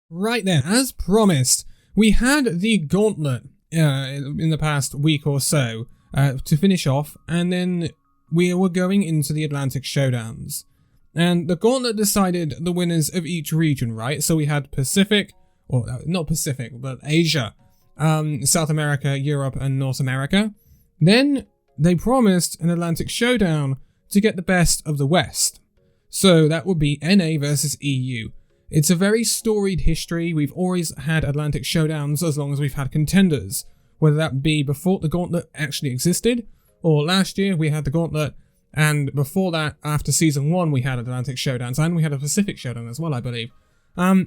Right then, as promised, we had the Gauntlet in the past week or so to finish off, and then we were going into the Atlantic Showdowns. And the Gauntlet decided the winners of each region, right? So we had Pacific, or not Pacific, but Asia, South America, Europe, and North America. Then they promised an Atlantic Showdown to get the best of the West. So that would be NA versus EU. It's a very storied history. We've always had Atlantic Showdowns as long as we've had Contenders, whether that be before the Gauntlet actually existed, or last year we had the Gauntlet, and before that, after Season 1, we had Atlantic Showdowns, and we had a Pacific Showdown as well, I believe. But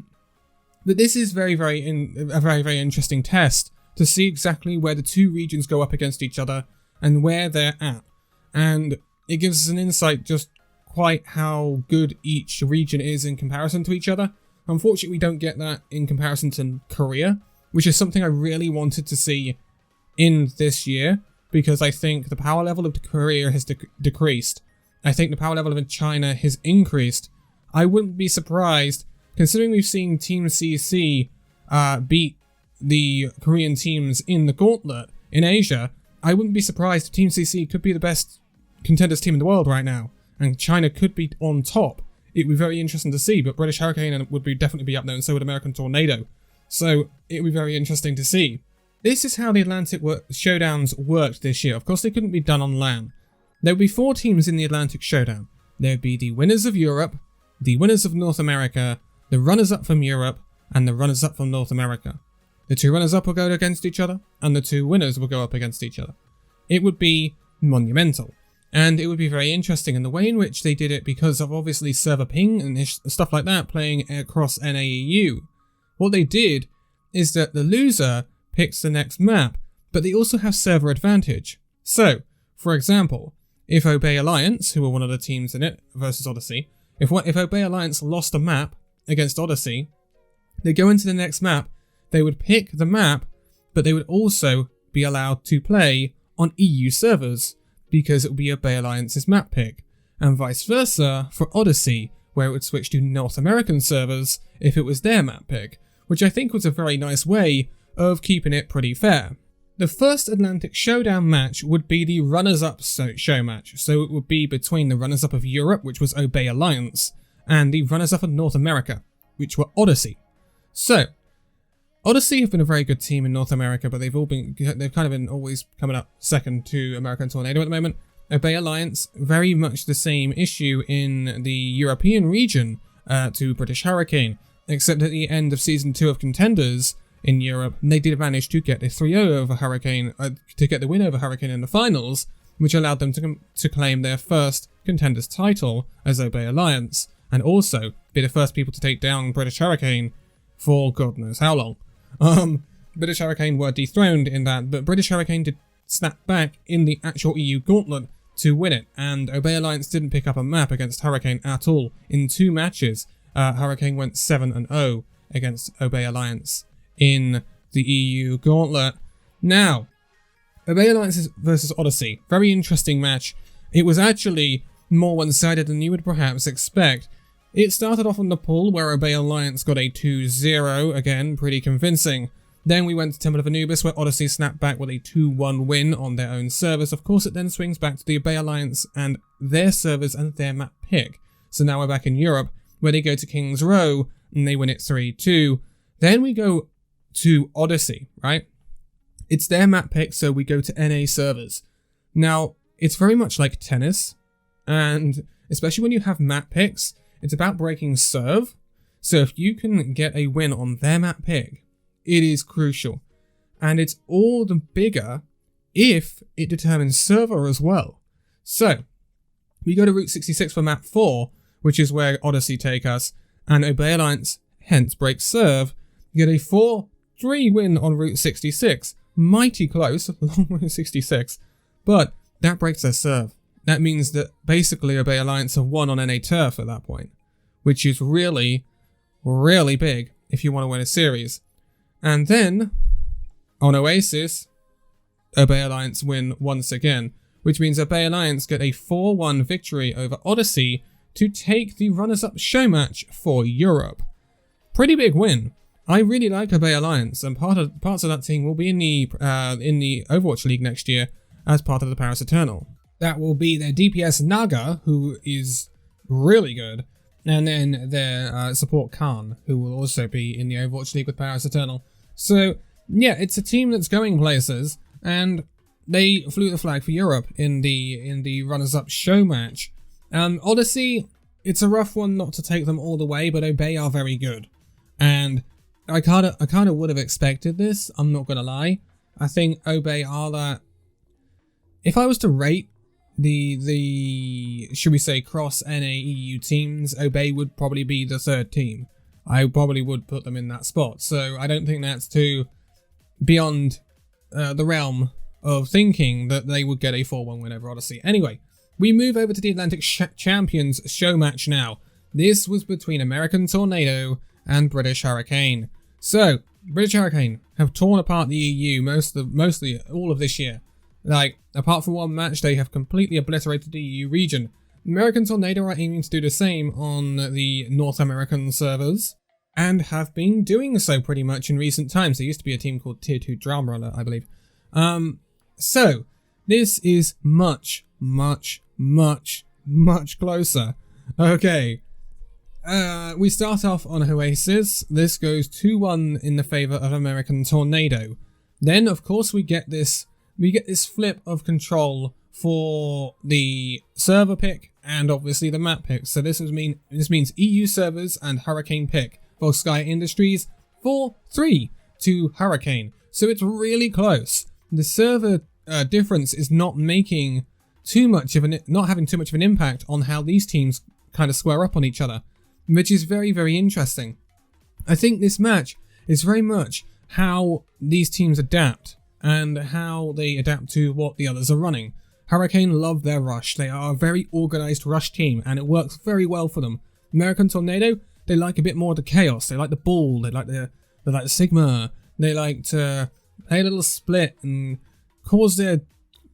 this is a very, very interesting test to see exactly where the two regions go up against each other and where they're at. And it gives us an insight just quite how good each region is in comparison to each other. Unfortunately, we don't get that in comparison to Korea, which is something I really wanted to see in this year, because I think the power level of Korea has decreased. I think the power level of China has increased. I wouldn't be surprised, considering we've seen Team CC beat the Korean teams in the Gauntlet in Asia. I wouldn't be surprised if Team CC could be the best Contenders team in the world right now, and China could be on top. It would be very interesting to see, but British Hurricane would definitely be up there, and so would American Tornado. So it would be very interesting to see. This is how the Atlantic Showdowns worked this year. Of course, they couldn't be done on LAN. There would be 4 teams in the Atlantic Showdown. There would be the winners of Europe, the winners of North America, the runners-up from Europe, and the runners-up from North America. The 2 runners-up will go against each other, and the 2 winners will go up against each other. It would be monumental. And it would be very interesting in the way in which they did it, because of obviously server ping and stuff like that playing across NAEU. What they did is that the loser picks the next map, but they also have server advantage. So, for example, if Obey Alliance, who were one of the teams in it, versus Odyssey, if Obey Alliance lost a map against Odyssey, they go into the next map, they would pick the map, but they would also be allowed to play on EU servers, because it would be Obey Alliance's map pick, and vice versa for Odyssey, where it would switch to North American servers if it was their map pick, which I think was a very nice way of keeping it pretty fair. The first Atlantic Showdown match would be the runners-up show match, so it would be between the runners-up of Europe, which was Obey Alliance, and the runners-up of North America, which were Odyssey. So, Odyssey have been a very good team in North America, but they've kind of been always coming up second to American Tornado at the moment. Obey Alliance, very much the same issue in the European region to British Hurricane, except at the end of Season 2 of Contenders in Europe, they did manage to get a 3-0 over Hurricane, to get the win over Hurricane in the finals, which allowed them to claim their first Contenders title as Obey Alliance, and also be the first people to take down British Hurricane for God knows how long. British Hurricane were dethroned in that, but British Hurricane did snap back in the actual EU Gauntlet to win it, and Obey Alliance didn't pick up a map against Hurricane at all. In 2 matches, Hurricane went 7-0 against Obey Alliance in the EU Gauntlet. Now, Obey Alliance versus Odyssey, very interesting match. It was actually more one-sided than you would perhaps expect. It started off on the pool where Obey Alliance got a 2-0, again, pretty convincing. Then we went to Temple of Anubis where Odyssey snapped back with a 2-1 win on their own servers. Of course, it then swings back to the Obey Alliance and their servers and their map pick. So now we're back in Europe where they go to King's Row and they win it 3-2. Then we go to Odyssey, right? It's their map pick, so we go to NA servers. Now, it's very much like tennis, and especially when you have map picks, it's about breaking serve, so if you can get a win on their map pick, it is crucial. And it's all the bigger if it determines server as well. So, we go to Route 66 for map 4, which is where Odyssey take us, and Obey Alliance hence breaks serve, get a 4-3 win on Route 66. Mighty close, along Route 66, but that breaks their serve. That means that basically Obey Alliance have won on NA turf at that point, which is really, really big if you want to win a series. And then, on Oasis, Obey Alliance win once again, which means Obey Alliance get a 4-1 victory over Odyssey to take the runners-up show match for Europe. Pretty big win. I really like Obey Alliance, and parts of that team will be in the Overwatch League next year as part of the Paris Eternal. That will be their DPS Naga, who is really good, and then their support Khan, who will also be in the Overwatch League with Paris Eternal. So yeah, it's a team that's going places, and they flew the flag for Europe in the runners-up show match. Odyssey, it's a rough one not to take them all the way, but Obey are very good, and I kind of would have expected this. I'm not gonna lie. I think Obey are that. If I was to rate the should we say cross NA EU teams, Obey would probably be the third team. I probably would put them in that spot. So I don't think that's too beyond the realm of thinking that they would get a 4-1 win over Odyssey. Anyway, we move over to the Atlantic Champions show match now. This was between American Tornado and British Hurricane. So, British Hurricane have torn apart the EU mostly all of this year. Like, apart from one match, they have completely obliterated the EU region. American Tornado are aiming to do the same on the North American servers, and have been doing so pretty much in recent times. There used to be a team called Tier 2 Drama Alert, I believe. So, this is much, much, much, much closer. Okay. We start off on Oasis. This goes 2-1 in the favour of American Tornado. Then, of course, we get this flip of control for the server pick and obviously the map pick. So this means EU servers and Hurricane pick. Volskaya Industries 4-3 to Hurricane. So it's really close. The server difference is not having too much of an impact on how these teams kind of square up on each other, which is very, very interesting. I think this match is very much how these teams adapt and how they adapt to what the others are running. Hurricane love their rush. They are a very organised rush team, and it works very well for them. American Tornado, they like a bit more of the chaos. They like the ball. They like the Sigma. They like to play a little split and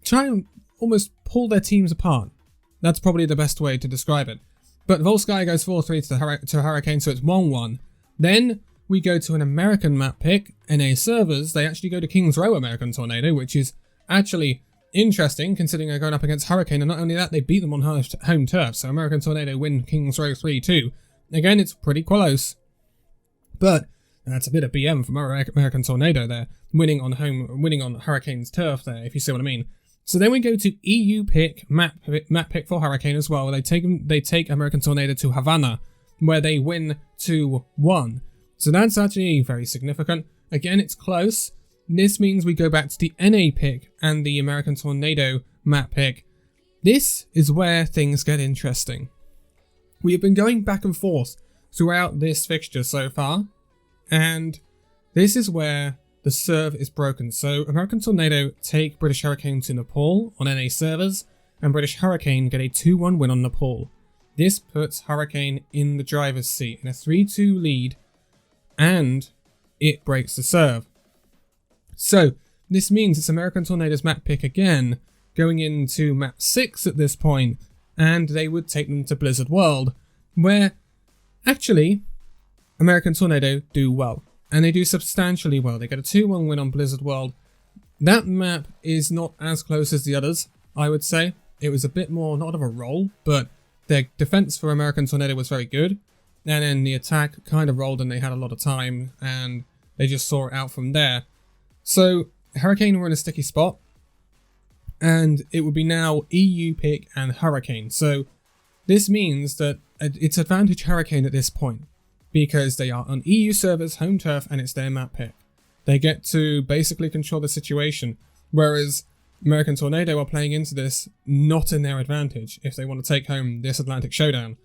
try and almost pull their teams apart. That's probably the best way to describe it. But Volskaya goes 4-3 to Hurricane, so it's 1-1. Then we go to an American map pick, NA servers. They actually go to Kings Row American Tornado, which is actually interesting considering they're going up against Hurricane, and not only that, they beat them on home turf. So American Tornado win Kings Row 3-2. Again, it's pretty close, but that's a bit of BM from American Tornado there, winning on Hurricane's turf there, if you see what I mean. So then we go to EU pick, map pick for Hurricane as well. They take American Tornado to Havana, where they win 2-1. So that's actually very significant. Again, it's close. This means we go back to the NA pick and the American Tornado map pick. This is where things get interesting. We have been going back and forth throughout this fixture so far, and this is where the serve is broken. So American Tornado take British Hurricane to Nepal on NA servers, and British Hurricane get a 2-1 win on Nepal. This puts Hurricane in the driver's seat in a 3-2 lead, and it breaks the serve. So this means it's American Tornado's map pick again, going into map 6 at this point, and they would take them to Blizzard World, where actually American Tornado do well. And they do substantially well. They get a 2-1 win on Blizzard World. That map is not as close as the others, I would say. It was a bit more, not of a roll, but their defense for American Tornado was very good. And then the attack kind of rolled and they had a lot of time, and they just saw it out from there. So Hurricane were in a sticky spot, and it would be now EU pick and Hurricane. So this means that it's advantage Hurricane at this point, because they are on EU servers, home turf, and it's their map pick. They get to basically control the situation, whereas American Tornado are playing into this not in their advantage if they want to take home this Atlantic Showdown.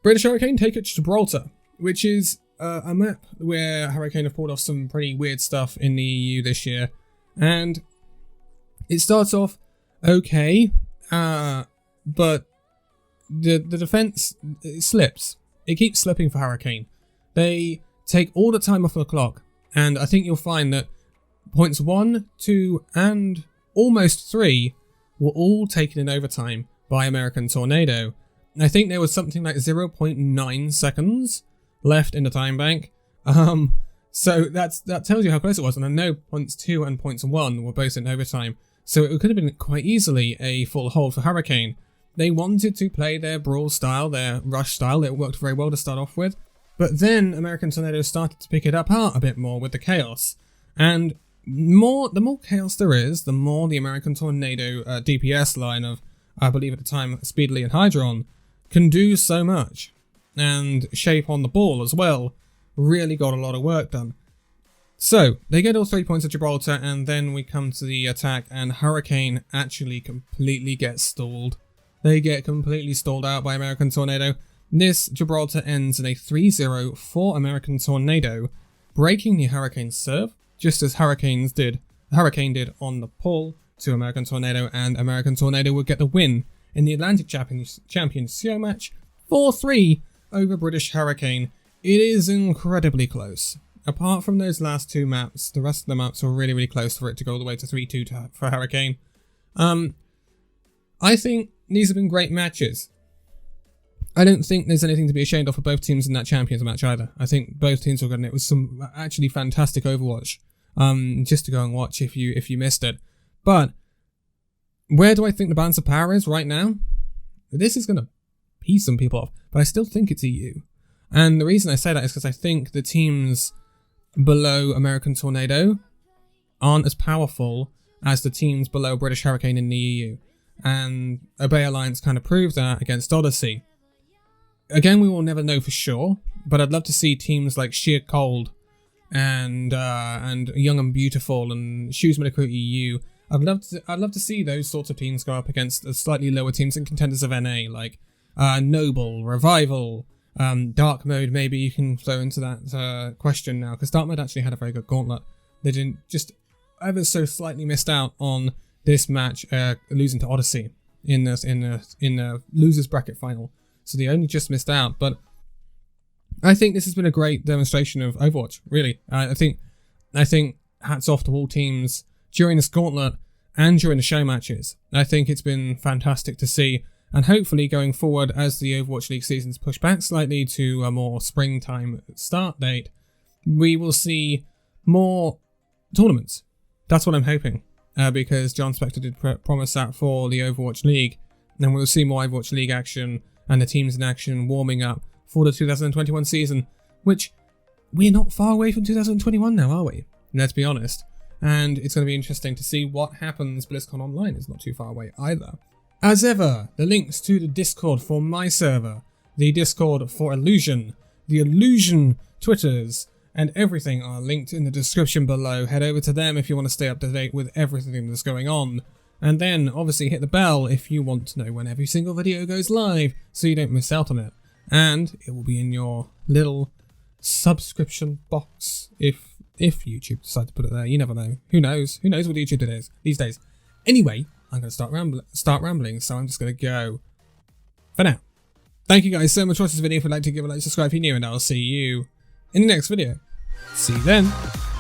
British Hurricane take it to Gibraltar, which is a map where Hurricane have pulled off some pretty weird stuff in the EU this year, and it starts off okay, but the defense slips. It keeps slipping for Hurricane. They take all the time off the clock, and I think you'll find that points 1, 2, and almost 3 were all taken in overtime by American Tornado. I think there was something like 0.9 seconds left in the time bank, So that tells you how close it was. And I know points 2 and points 1 were both in overtime. So it could have been quite easily a full hold for Hurricane. They wanted to play their brawl style, their rush style. It worked very well to start off with. But then American Tornado started to pick it apart a bit more with the chaos. And the more chaos there is, the more the American Tornado DPS line of, I believe at the time, Speedily and Hydron can do so much. And Shape on the ball as well really got a lot of work done. So, they get all 3 points of Gibraltar, and then we come to the attack, and Hurricane actually completely gets stalled. They get completely stalled out by American Tornado. This Gibraltar ends in a 3-0 for American Tornado, breaking the Hurricane serve, just as Hurricane did on the pull to American Tornado, and American Tornado would get the win in the Atlantic Champions show match 4-3 over British Hurricane. It is incredibly close. Apart from those last 2 maps, the rest of the maps were really, really close for it to go all the way to 3-2 for Hurricane. I think these have been great matches. I don't think there's anything to be ashamed of for both teams in that Champions match either. I think both teams were good, and it was some actually fantastic Overwatch. Just to go and watch if you missed it. But where do I think the balance of power is right now? This is going to piss some people off, but I still think it's EU. And the reason I say that is because I think the teams below American Tornado aren't as powerful as the teams below British Hurricane in the EU. And Obey Alliance kind of proved that against Odyssey. Again, we will never know for sure, but I'd love to see teams like Sheer Cold and Young and Beautiful and Shoes Medical EU. I'd love to see those sorts of teams go up against the slightly lower teams and contenders of NA, like Noble, Revival, Dark Mode. Maybe you can throw into that question now, because Dark Mode actually had a very good Gauntlet. They didn't just ever so slightly missed out on this match, losing to Odyssey in the losers bracket final. So they only just missed out, but I think this has been a great demonstration of Overwatch, really. I think hats off to all teams during this Gauntlet and during the show matches. I think it's been fantastic to see, and hopefully going forward as the Overwatch League seasons push back slightly to a more springtime start date, we will see more tournaments. That's what I'm hoping, because John Spector did promise that for the Overwatch League, and we'll see more Overwatch League action and the teams in action warming up for the 2021 season, which we're not far away from 2021 now, are we? Let's be honest. And it's going to be interesting to see what happens. BlizzCon Online is not too far away either. As ever, the links to the Discord for my server, the Discord for Illusion, the Illusion Twitters, and everything are linked in the description below. Head over to them if you want to stay up to date with everything that's going on. And then, obviously, hit the bell if you want to know when every single video goes live, so you don't miss out on it. And it will be in your little subscription box if YouTube decides to put it there. You never know. Who knows? Who knows what YouTube it is these days? Anyway, I'm going to start rambling, so I'm just going to go for now. Thank you guys so much for watching this video. If you'd like to give a like, subscribe if you're new, and I'll see you in the next video. See you then.